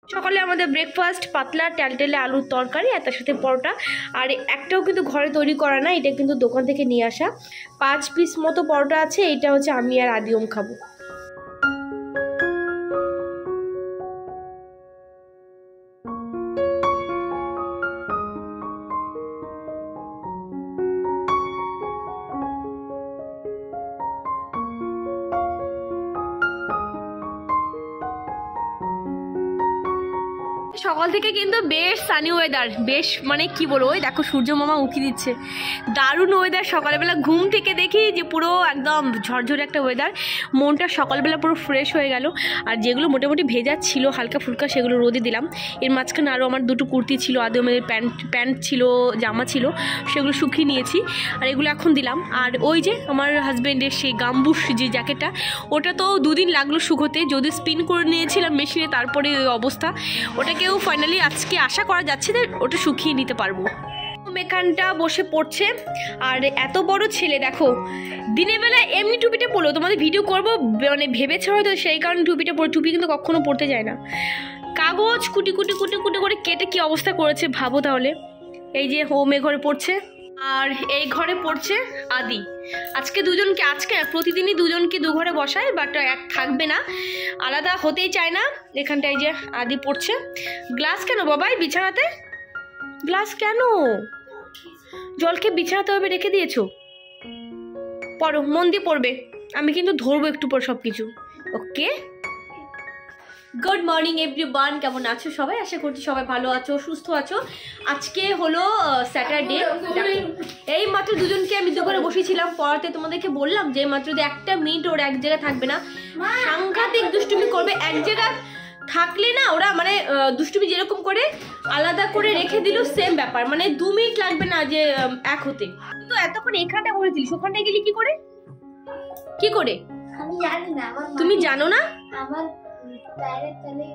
সকালে আমাদের ব্রেকফাস্ট পাতলা টেলটেলে আলুর তরকারি আর তার সাথে পরোটা। আর একটাও কিন্তু ঘরে তৈরি করা না, এটা কিন্তু দোকান থেকে নিয়ে আসা। 5 পিস মতো পরোটা আছে, এটা হচ্ছে আমি আর আদিওম খাবো। সকাল থেকে কিন্তু বেশ সানি ওয়েদার, বেশ মানে কি বলবো, ওই দেখো সূর্য মামা উঁকি দিচ্ছে, দারুণ ওয়েদার। সকালবেলা ঘুম থেকে দেখি যে পুরো একদম ঝরঝরে একটা ওয়েদার, মনটা সকালবেলা পুরো ফ্রেশ হয়ে গেল। আর যেগুলো মোটামুটি ভেজা ছিল হালকা ফুলকা সেগুলো রোদে দিলাম। এর মাঝখানে আরও আমার দুটো কুর্তি ছিল, আদিমের প্যান্ট ছিল, জামা ছিল, সেগুলো শুকিয়ে নিয়েছি আর এগুলো এখন দিলাম। আর ওই যে আমার হাজব্যান্ডের সেই গাম্বুশ যে জ্যাকেটটা, ওটা তো 2 দিন লাগলো শুকোতে, যদি স্পিন করে নিয়েছিলাম মেশিনে, তারপরে ওই অবস্থা। ওটাকেও ফাইনালি আজকে আশা করা যাচ্ছে যে ওটা শুকিয়ে নিতে পারবো। এখানটা বসে পড়ছে আর এত বড় ছেলে দেখো, দিনের বেলা এমনি টুপিটা পরলো, তোমাদের ভিডিও করবো মানে ভেবেছে হয়তো, সেই কারণে টুপিটা পরে, টুপি কিন্তু কখনো পরতে যায় না। কাগজ কুটি কুটি কুটি কুটি করে কেটে কি অবস্থা করেছে ভাবো তাহলে। এই যে ও মেয়ে ঘরে পড়ছে আর এই ঘরে পড়ছে আদি। আজকে দুজনকে, আজকে প্রতিদিনই দুজনকে 2 ঘরে বসায়, বাট এক থাকবে না, আলাদা হতেই চায় না। এখানটায় যে আদি পড়ছে। গ্লাস কেন বাবাই বিছানাতে? গ্লাস কেন? জলকে বিছানাতে হবে রেখে দিয়েছো? পড়ো, মন দিয়ে পড়বে, আমি কিন্তু ধরবো একটু পর সব কিছু। ওকে, গুড মর্নিং এভরিওয়ান, কেমন আছো সবাই? আশা করছি সবাই ভালো আছো, সুস্থ আছো। আজকে হলো স্যাটারডে। এই মাত্র দুজনকে আমি দোকানে বসেছিলাম পড়াতে, তোমাদেরকে বললাম যে মাত্র 1 মিনিট ওরা এক জায়গায় থাকবে না, সাংঘাতিক দুষ্টুমি করবে। এক জায়গায় থাকলে না ওরা মানে দুষ্টুমি যেরকম করে আলাদা করে রেখে দিল সেম ব্যাপার, মানে 2 মিনিট লাগবে না যে এক হতে। তো এতক্ষণ এখানটা বলেছিলিস, ওখানটায় গেলি কি করে? কি করে আমি জানি না। তুমি জানো না? আমার পায়ের তলে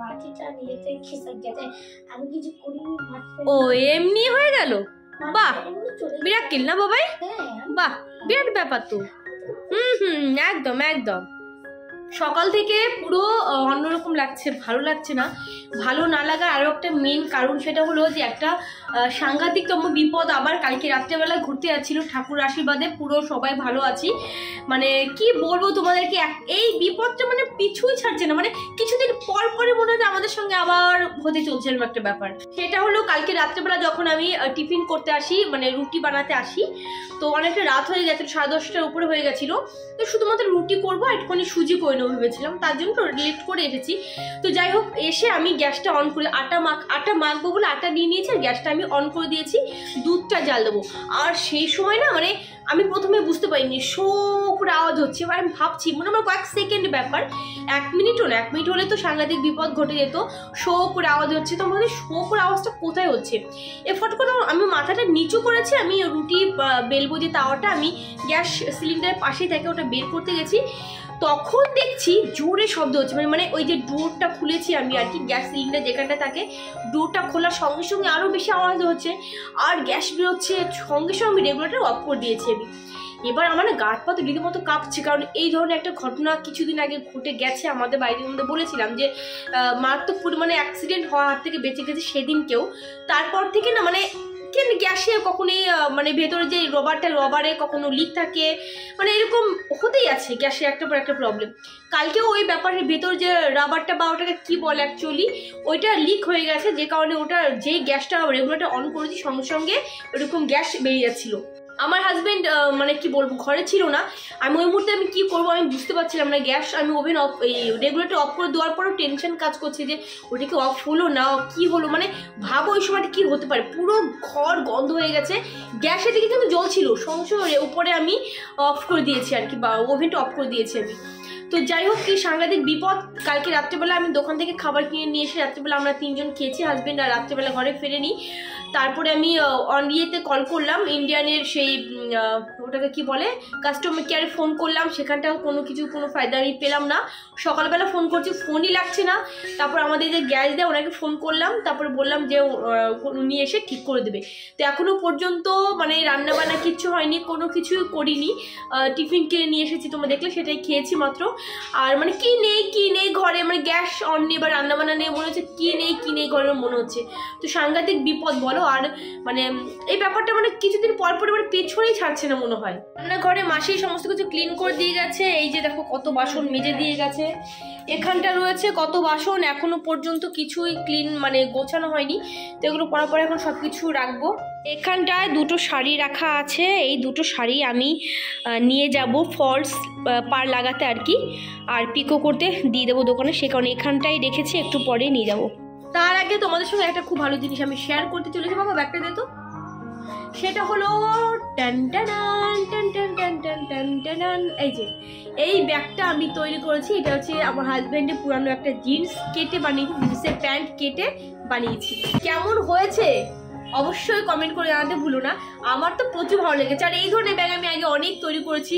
মাটিটা নিয়েতে খেসে গেছে, আমি কিছু করিনি। ও এমনি হয়ে গেল? বাহ, মিরাক্কেল না বাবাই? বাহ, বিরাট ব্যাপার তো। একদম একদম। সকাল থেকে পুরো অন্যরকম লাগছে, ভালো লাগছে না। ভালো না লাগার আরও একটা মেন কারণ, সেটা হলো যে একটা সাংঘাতিকতম বিপদ আবার কালকে রাত্রেবেলা ঘুরতে যাচ্ছিল। ঠাকুর আশীর্বাদে পুরো সবাই ভালো আছি, মানে কি বলবো তোমাদেরকে, এই বিপদটা মানে পিছুই ছাড়ছে না, মানে কিছুদিন পর পরে মনে হয় আমাদের সঙ্গে আবার হতে চলছে এরকম একটা ব্যাপার। সেটা হলো কালকে রাত্রেবেলা যখন আমি টিফিন করতে আসি, মানে রুটি বানাতে আসি, তো অনেকটা রাত হয়ে গেছিল, 10:30টার উপরে হয়ে গেছিলো। তো শুধুমাত্র রুটি করবো আর একটুখানি সুজি করে নেবো ভেবেছিলাম, তার জন্য লেট করে এসেছি। তো যাই হোক, এসে আমি গ্যাসটা অন করে আটা মাখবো বলে আটা নিয়ে নিয়েছি, আর গ্যাসটা আমি অন করে দিয়েছি, দুধটা জাল দেবো। আর সেই সময় না মানে আমি প্রথমে বুঝতে পারিনি, শো করে আওয়াজ হচ্ছে। এবার আমি ভাবছি মনে আমার কয়েক সেকেন্ড ব্যাপার, 1 মিনিটও না, 1 মিনিট হলে তো সাংঘাতিক বিপদ ঘটে যেত। শো করে আওয়াজ হচ্ছে, তো আমাদের শো করে আওয়াজটা কোথায় হচ্ছে। এ ফট করে আমি মাথাটা নিচু করেছি, আমি রুটি বেলবো যে তাওয়াটা, আমি গ্যাস সিলিন্ডারের পাশেই থেকে ওটা বের করতে গেছি, তখন দেখছি জোরে শব্দ হচ্ছে। মানে ওই যে ডোরটা খুলেছি আমি আর কি, গ্যাস সিলিন্ডার যেখানটা থাকে, ডোরটা খোলার সঙ্গে সঙ্গে আরও বেশি আওয়াজ হচ্ছে আর গ্যাস বেরোচ্ছে, সঙ্গে সঙ্গে আমি রেগুলেটর অফ করে দিয়েছি আমি। এবার আমার না গাছ পাতা রীতিমতো কাঁপছে, কারণ এই ধরনের একটা ঘটনা কিছুদিন আগে ঘটে গেছে আমাদের বাড়ির মধ্যে। বলেছিলাম যে মারাত্মক পরিমাণে অ্যাক্সিডেন্ট হওয়ার হাত থেকে বেঁচে গেছে সেদিনকেও। তারপর থেকে না মানে গ্যাসে কখনোই মানে ভেতরে যে রবারে কখনো লিক থাকে, মানে এরকম হতেই আছে গ্যাসে একটা পর একটা প্রবলেম। কালকেও ওই ব্যাপারের ভেতর যে রাবারটা বা ওটাকে কি বলে অ্যাকচুয়ালি, ওইটা লিক হয়ে গেছে, যে কারণে ওটা যেই গ্যাসটা রেগুলেটর অন করেছি সঙ্গে সঙ্গে ওরকম গ্যাস বেরিয়ে যাচ্ছিল। আমার হাজব্যান্ড মানে কি বলবো ঘরে ছিল না, আমি ওই মুহূর্তে আমি কি করবো আমি বুঝতে পারছিলাম না। গ্যাস আমি ওভেন অফ, এই রেগুলেটর অফ করে দেওয়ার পরও টেনশন কাজ করছে যে ওটাকে অফ হলো না কি হলো, মানে ভাবো ওই সময়টা কি হতে পারে। পুরো ঘর গন্ধ হয়ে গেছে, গ্যাসের দিকে কিন্তু জল ছিল, সঙ্গে সঙ্গে উপরে আমি অফ করে দিয়েছি আর কি, বা ওভেনটা অফ করে দিয়েছি আমি। তো যাই হোক, কি সাংঘাতিক বিপদ। কালকে রাত্রেবেলা আমি দোকান থেকে খাবার কিনে নিয়ে এসে রাত্রেবেলা আমরা 3 জন খেয়েছি, হাজব্যান্ড আর রাত্রেবেলা ঘরে ফেরেনি। তারপরে আমি ইয়েতে কল করলাম, ইন্ডিয়ানের সেই ওটাকে কি বলে কাস্টমার কেয়ারে ফোন করলাম, সেখানটাও কোনো ফায়দা আমি পেলাম না। সকালবেলা ফোন করছি, ফোনই লাগছে না। তারপর আমাদের যে গ্যাস দেয় ওনাকে ফোন করলাম, তারপরে বললাম যে উনি এসে ঠিক করে দেবে। তো এখনও পর্যন্ত মানে রান্নাবান্না কিচ্ছু হয়নি, কোনো কিছুই করিনি। টিফিন কিনে নিয়ে এসেছি, তোমরা দেখলে সেটাই খেয়েছি মাত্র। আর মানে কি নেই ঘরে, মানে গ্যাস অন নেই বা রান্নাবান্না নেই, মনে হচ্ছে কি নেই ঘরের মনে হচ্ছে। তো সাংঘাতিক বিপদ বলো। আর মানে এই ব্যাপারটা মানে কিছুদিন পর পরে মানে পেছনেই ছাড়ছে না মনে হয়। রান্নাঘরে মাসেই সমস্ত কিছু ক্লিন করে দিয়ে গেছে। এই যে দেখো কত বাসন মেজে দিয়ে গেছে। এখানটা রয়েছে কত বাসন, এখনো পর্যন্ত কিছুই ক্লিন মানে গোছানো হয়নি। তো এগুলো পরে পরে এখন সব কিছু রাখবো। এখানটায় দুটো শাড়ি রাখা আছে, এই দুটো শাড়ি আমি নিয়ে যাব ফলস পার লাগাতে আর কি, আর পিকো করতে দিয়ে দেবো দোকানে, সে কারণে এখানটাই রেখেছি, একটু পরে নিয়ে যাব। তার আগে তোমাদের সঙ্গে একটা খুব ভালো জিনিস আমি শেয়ার করতে চলেছি। বাবা ব্যাগটা দে তো। সেটা হলো এই যে এই ব্যাগটা আমি তৈরি করেছি। এটা হচ্ছে আমার হাজবেন্ডের পুরানো একটা জিন্স কেটে বানিয়েছি, জিন্সের প্যান্ট কেটে বানিয়েছি। কেমন হয়েছে অবশ্যই কমেন্ট করে জানাতে ভুলো না। আমার তো প্রচুর ভালো লেগেছে। আর এই ধরনের ব্যাগ আমি আগে অনেক তৈরি করেছি,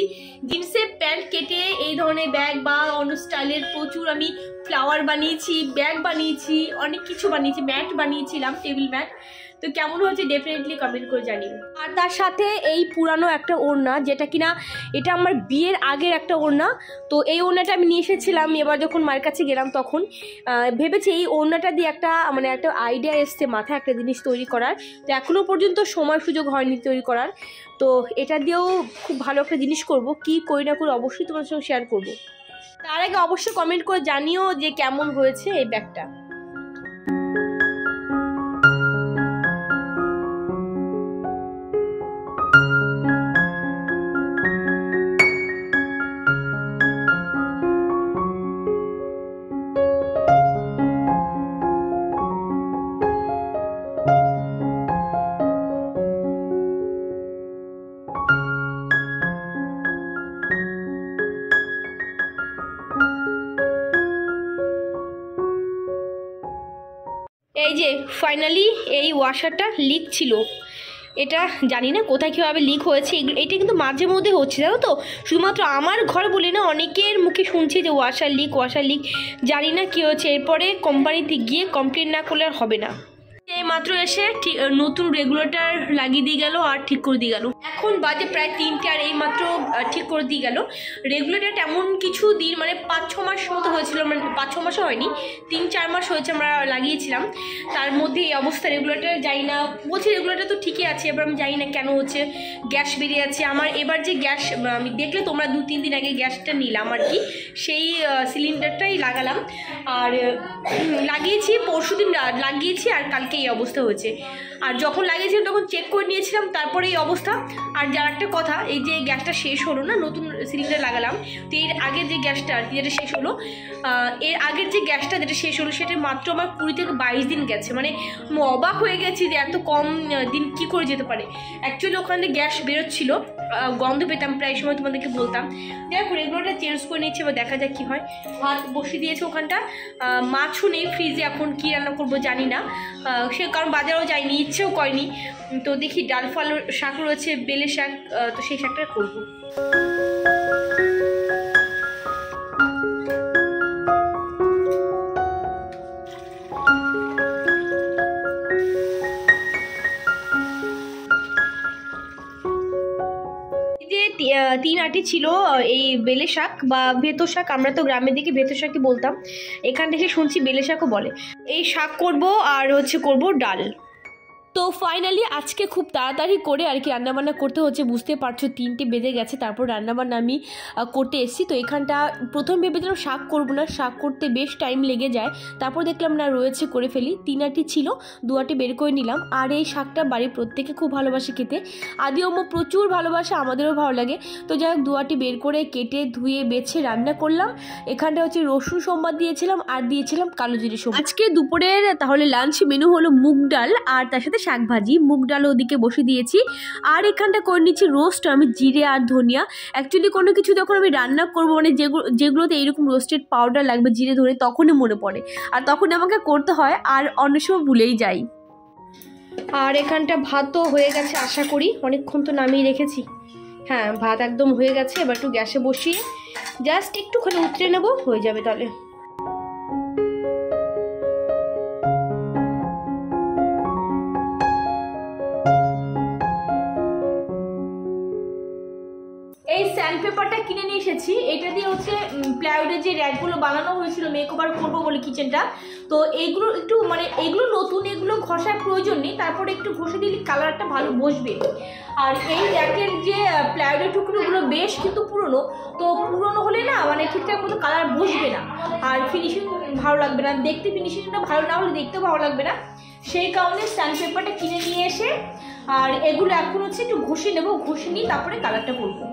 জিন্সের প্যান্ট কেটে এই ধরনের ব্যাগ বা অন্য স্টাইলের প্রচুর আমি ফ্লাওয়ার বানিয়েছি, ব্যাগ বানিয়েছি, অনেক কিছু বানিয়েছি, ম্যাট বানিয়েছিলাম, টেবিল ম্যাট। তো কেমন হয়েছে ডেফিনেটলি কমেন্ট করে জানিও। আর তার সাথে এই পুরানো একটা ওড়না, যেটা কিনা এটা আমার বিয়ের আগের একটা ওড়না। তো এই ওড়নাটা আমি নিয়ে এসেছিলাম, এবার যখন মায়ের কাছে গেলাম তখন ভেবেছি এই ওড়নাটা দিয়ে একটা মানে একটা আইডিয়া এসছে মাথায় একটা জিনিস তৈরি করার। তো এখনও পর্যন্ত সময় সুযোগ হয়নি তৈরি করার। তো এটা দিয়েও খুব ভালো একটা জিনিস করব, কি করি না করি অবশ্যই তোমার সঙ্গে শেয়ার করব। তার আগে অবশ্যই কমেন্ট করে জানিও যে কেমন হয়েছে এই ব্যাগটা। এই যে ফাইনালি এই ওয়াশারটা লিক ছিল, এটা জানি না কোথায় কীভাবে লিক হয়েছে। এটা কিন্তু মাঝে মধ্যে হচ্ছে, জানো তো, শুধুমাত্র আমার ঘর বলে না, অনেকের মুখে শুনছি যে ওয়াশার লিক। জানি না কী হয়েছে। এরপরে কোম্পানিতে গিয়ে কমপ্লেন না করলে আর হবে না। এই মাত্র এসে নতুন রেগুলেটর লাগিয়ে দিয়ে গেল আর ঠিক করে দিয়ে গেল। এখন বাজে প্রায় 3টে, আর এই মাত্র ঠিক করে দিয়ে গেল। রেগুলেটরটা এমন কিছু দিন মানে 5-6 মাস মতো হয়েছিল, মানে 5-6 মাসও হয়নি, 3-4 মাস হয়েছে আমরা লাগিয়েছিলাম। তার মধ্যে এই অবস্থা। রেগুলেটর যাই না, বলছি রেগুলেটর তো ঠিকই আছে, এবার আমি জানি না কেন হচ্ছে গ্যাস বেরিয়ে যাচ্ছে আমার। এবার যে গ্যাস আমি দেখলে তোমরা 2-3 দিন আগে গ্যাসটা নিলাম আর কি, সেই সিলিন্ডারটাই লাগালাম। আর লাগিয়েছি পরশুদিন লাগিয়েছি, আর কালকে এই অবস্থা হয়েছে। আর যখন লাগিয়েছিলাম তখন চেক করে নিয়েছিলাম, তারপরে এই অবস্থা। আর যার একটা কথা, এই যে গ্যাসটা শেষ হলো না, নতুন সিলিন্ডার লাগালাম, তো এর আগের যে গ্যাসটা আর কি যেটা শেষ হলো, এর আগের যে গ্যাসটা যেটা শেষ হলো সেটা মাত্র আমার 20 থেকে 22 দিন গেছে। মানে আমি অবাক হয়ে গেছি যে এত কম দিন কি করে যেতে পারে। অ্যাকচুয়ালি ওখানে গ্যাস বেরোচ্ছিল, গন্ধ পেতাম প্রায় সময়, তোমাদেরকে বলতাম। দেখো রেগুলারটা চেঞ্জ করে নিচ্ছে, এবার দেখা যাক কী হয়। ভাত বসিয়ে দিয়েছে ওখানটা, মাছও নেই ফ্রিজে, এখন কী রান্না করবো জানি না, সে কারণ বাজারেও যায়নি, ইচ্ছেও করেনি। তো দেখি ডাল ফাল শাক রয়েছে, বেলে শাক, তো সেই শাকটা করবো। তিন আটি ছিল এই বেলে শাক বা ভেতো শাক, আমরা তো গ্রামের দিকে ভেতো শাকই বলতাম, এখান থেকে শুনছি বেলে শাকও বলে। এই শাক করব আর হচ্ছে করব ডাল। তো ফাইনালি আজকে খুব তাড়াতাড়ি করে আর কি রান্নাবান্না করতে হচ্ছে, বুঝতে পারছো 3টে বেজে গেছে, তারপর রান্নাবান্না আমি করতে এসেছি। তো এখানটা প্রথম ভেবেছিলাম শাক করবো না, শাক করতে বেশ টাইম লেগে যায়, তারপর দেখলাম না রয়েছে, করে ফেলি। 3 আটি ছিল, 2 আটি বের করে নিলাম। আর এই শাকটা বাড়ির প্রত্যেকে খুব ভালোবাসে খেতে, আদিও প্রচুর ভালোবাসে, আমাদেরও ভালো লাগে। তো যাই হোক 2 আটি বের করে কেটে ধুয়ে বেছে রান্না করলাম। এখানটা হচ্ছে রসুন সোমবার দিয়েছিলাম আর দিয়েছিলাম কালো জিরে সোমবার। আজকে দুপুরের তাহলে লাঞ্চ মেনু হলো মুগ ডাল আর তার সাথে শাক ভাজি। মুগ ডাল ওদিকে বসে দিয়েছি, আর এখানটা করে নিচ্ছি রোস্ট আমি জিরে আর ধনিয়া। অ্যাকচুয়ালি কোনো কিছু যখন আমি রান্না করবো, মানে যেগুলোতে এইরকম রোস্টেড পাউডার লাগবে জিরে ধরে, তখনই মনে পড়ে, আর তখন আমাকে করতে হয়, আর অন্য সময় ভুলেই যাই। আর এখানটা ভাতও হয়ে গেছে আশা করি, অনেকক্ষণ তো নামিয়ে রেখেছি। হ্যাঁ, ভাত একদম হয়ে গেছে, এবার একটু গ্যাসে বসিয়ে জাস্ট একটুখানি উতরে নেবো, হয়ে যাবে তাহলে। এই স্যান্ড পেপারটা কিনে নিয়ে এসেছি, এটা দিয়ে হচ্ছে প্লাইউডের যে র্যাকগুলো বানানো হয়েছিল মেকওভার করবো বলে কিচেনটা, তো এইগুলো একটু মানে এগুলো নতুন, এগুলো ঘষার প্রয়োজন নেই, তারপরে একটু ঘষে দিলে কালারটা ভালো বসবে। আর এই র্যাকের যে প্লাইউডের টুকরোগুলো বেশ কিন্তু পুরনো, তো পুরনো হলে না মানে ঠিকঠাক মতো কালার বসবে না, আর ফিনিশিং ভালো লাগবে না, দেখতে ফিনিশিংটা ভালো না হলে দেখতেও ভালো লাগবে না। সেই কারণে স্ট্যান্ড পেপারটা কিনে নিয়ে এসে আর এগুলো এখন হচ্ছে একটু ঘষে নেবো, ঘষে নিয়ে তারপরে কালারটা করবো।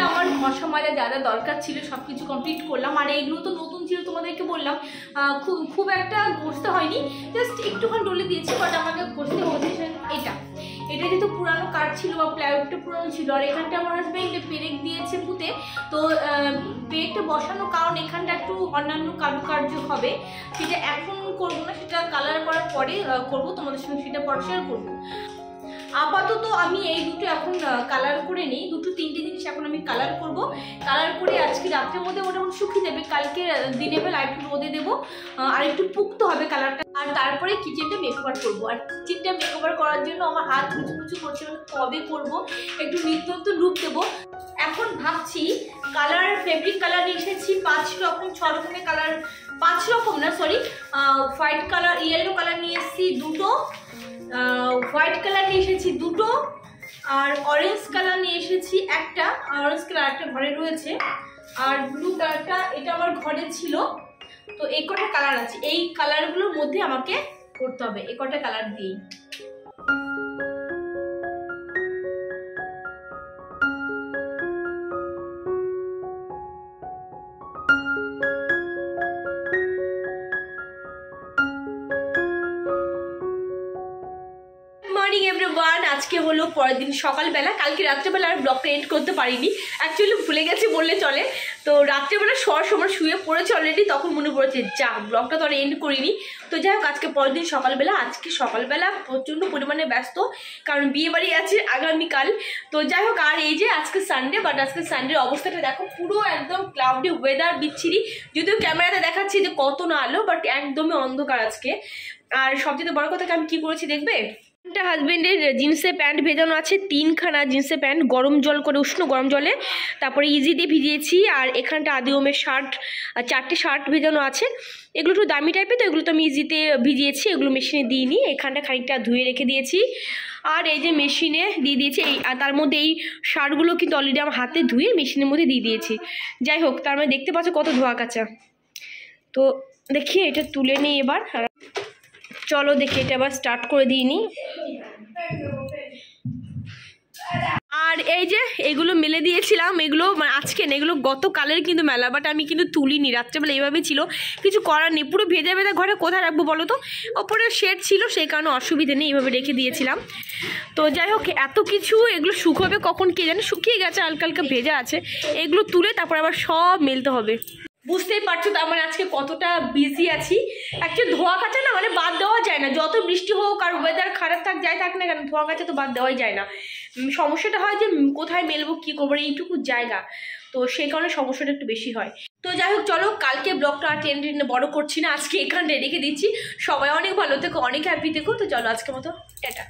আমার ঘষা মাজা যা যা দরকার ছিল সব কিছু কমপ্লিট করলাম। আর এইগুলো তো নতুন ছিল, তোমাদেরকে বললাম খুব একটা ঘষতে হয়নি, জাস্ট একটুখানি ডলে দিয়েছি, বাট আমাকে ঘষতে হচ্ছে এটা যেহেতু পুরানো কাঠ ছিল বা প্লাইউডটা পুরানো ছিল। আর এখানটা আমার হাজবেন্ড পেরেক দিয়েছে পুঁতে, তো পেরেকটা বসানোর কারণ এখানটা একটু অন্যান্য কারুকার্য হবে, সেটা এখন করবো না, সেটা কালার করার পরে করবো, তোমাদের সঙ্গে সেটা পরে শেয়ার করবো। আপাতত আমি এই দুটো এখন কালার করে নিই, দুটো তিনটে জিনিস এখন আমি কালার করব। কালার করে আজকে রাত্রের মধ্যে মোটামুটি শুকিয়ে যাবে, কালকে দিনের বেলা একটু রোদে দেবো, আর একটু পুক্ত হবে কালারটা, আর তারপরে কিচেনটা মেকওভার করবো। আর কিচেনটা মেকওভার করার জন্য আমার হাত মুচু করছে, মানে কবে করবো, একটু নিত্য নতুন রূপ দেবো। এখন ভাবছি কালার, ফেব্রিক কালার নিয়ে এসেছি 5 রকম 6 রকমের কালার, 5 রকম না sorry, white colour, yellow colour নিয়ে এসেছি দুটো, হোয়াইট কালার নিয়ে এসেছি দুটো, আর অরেঞ্জ কালার নিয়ে এসেছি একটা, অরেঞ্জ কালার একটা ঘরে রয়েছে, আর ব্লু কালারটা এটা আমার ঘরে ছিল। তো এই কটা কালার আছে, এই কালারগুলোর মধ্যে আমাকে করতে হবে, এই কটা কালার দিয়েই। আজকে হলো পরের দিন সকালবেলা, কালকে রাত্রেবেলা আর ব্লগটা এন্ড করতে পারিনি, অ্যাকচুয়ালি ভুলে গেছি বললে চলে। তো রাত্রেবেলা শোয়ার সময় শুয়ে পড়েছে অলরেডি, তখন মনে পড়েছে যা ব্লগটা তো আর এন্ড করিনি। তো যাই হোক, আজকে পরের দিন সকালবেলা, আজকে সকালবেলা প্রচণ্ড পরিমাণে ব্যস্ত, কারণ বিয়ে বাড়ি আছে আগামীকাল। তো যাই হোক, আর এই যে আজকে সানডে, বাট আজকে সানডের অবস্থাটা দেখো, পুরো একদম ক্লাউডি ওয়েদার, বিচ্ছিরি, যদিও ক্যামেরাতে দেখাচ্ছি যে কত না আলো, বাট একদমই অন্ধকার আজকে। আর সবচেয়ে বড় কথা আমি কি করেছি দেখবে, হাজবেন্ডের জিন্সের প্যান্ট ভেজানো আছে, 3খানা জিন্সের প্যান্ট গরম জল করে, উষ্ণ গরম জলে, তারপরে ইজি দিয়ে ভিজিয়েছি। আর এখানটা আদিওমের শার্ট, 4টে শার্ট ভেজানো আছে, এগুলো একটু দামি টাইপের, তো এগুলো তো আমি ইজিতে ভিজিয়েছি, এগুলো মেশিনে দিইনি, এখানটা খানিকটা ধুয়ে রেখে দিয়েছি। আর এই যে মেশিনে দিয়ে দিয়েছি, এই তার মধ্যে এই শার্টগুলো কিন্তু অলরেডি আমার হাতে ধুয়ে মেশিনের মধ্যে দিয়ে দিয়েছি। যাই হোক, তার মানে দেখতে পাচ্ছ কত ধোয়া কাচা। তো দেখি এটা তুলে নিই এবার, চলো দেখি এটা আবার স্টার্ট করে দিইনি। আর এই যে এগুলো মেলে দিয়েছিলাম, এগুলো মানে আজকে না, এগুলো গতকালের কিন্তু মেলা, বাট আমি কিন্তু তুলিনি, রাত্রেবেলা এইভাবেই ছিল, কিছু করার নেই, পুরো ভেজা ভেজা ঘরে কোথায় রাখবো বলো তো, ওপরে শেড ছিল, সেই কারণে অসুবিধে নেই, এইভাবে রেখে দিয়েছিলাম। তো যাই হোক, এত কিছু এগুলো শুকোবে কখন কে জানে, শুকিয়ে গেছে, হালকা হালকা ভেজা আছে, এগুলো তুলে তারপর আবার সব মেলতে হবে। বুঝতেই পারছো তো আমার আজকে কতটা বিজি আছি। অ্যাকচুয়ালি ধোয়া কাচা না মানে বাদ দেওয়া যায় না, যত বৃষ্টি হোক আর ওয়েদার খারাপ থাক যাই থাক না কেন, ধোয়া কাচা তো বাদ দেওয়াই যায় না। সমস্যাটা হয় যে কোথায় মেলবো, কী করবো, এইটুকু জায়গা, তো সেই কারণে সমস্যাটা একটু বেশি হয়। তো যাই হোক, চলো কালকে ব্লগটা আর টেনে বড় করছি না, আজকে এখানটা রেখে দিচ্ছি। সবাই অনেক ভালো থেকো, অনেক হ্যাপি থেকো। তো চলো আজকের মতো টাটা।